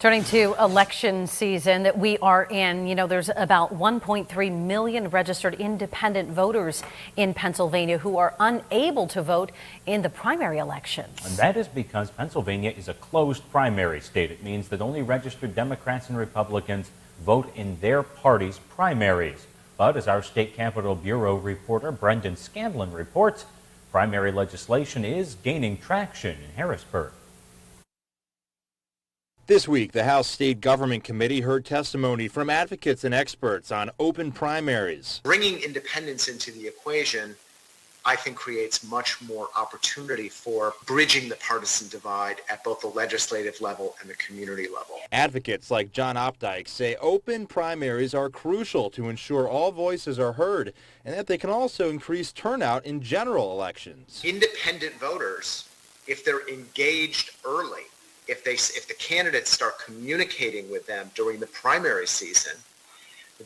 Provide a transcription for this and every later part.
Turning to election season that we are in, there's about 1.3 million registered independent voters in Pennsylvania who are unable to vote in the primary elections. And that is because Pennsylvania is a closed primary state. It means that only registered Democrats and Republicans vote in their party's primaries. But as our State Capitol Bureau reporter Brendan Scanlon reports, primary legislation is gaining traction in Harrisburg. This week, the House State Government Committee heard testimony from advocates and experts on open primaries. Bringing independence into the equation, I think, creates much more opportunity for bridging the partisan divide at both the legislative level and the community level. Advocates like John Opdyke say open primaries are crucial to ensure all voices are heard and that they can also increase turnout in general elections. Independent voters, if they're engaged early, if the candidates start communicating with them during the primary season,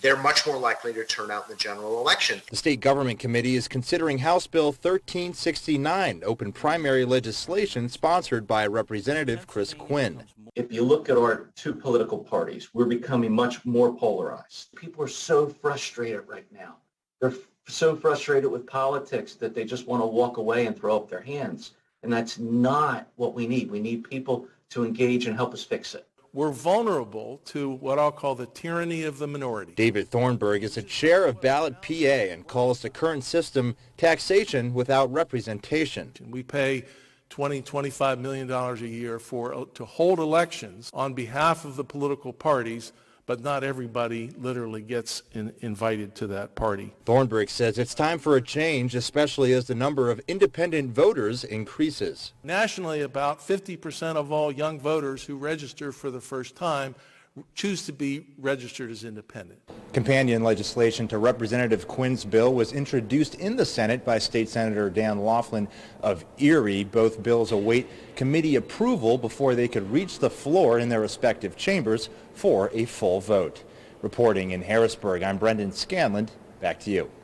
they're much more likely to turn out in the general election. The State Government Committee is considering House Bill 1369, open primary legislation sponsored by Representative Chris Quinn. If you look at our two political parties, we're becoming much more polarized. People are so frustrated right now. They're so frustrated with politics that they just want to walk away and throw up their hands. And that's not what we need. We need people to engage and help us fix it. We're vulnerable to what I'll call the tyranny of the minority. David Thornburg is the chair of Ballot PA and calls the current system taxation without representation. We pay $25 million a year to hold elections on behalf of the political parties, but not everybody literally gets invited to that party. Thornburg says it's time for a change, especially as the number of independent voters increases. Nationally, about 50% of all young voters who register for the first time choose to be registered as independent. Companion legislation to Representative Quinn's bill was introduced in the Senate by State Senator Dan Laughlin of Erie. Both bills await committee approval before they could reach the floor in their respective chambers for a full vote. Reporting in Harrisburg, I'm Brendan Scanlon. Back to you.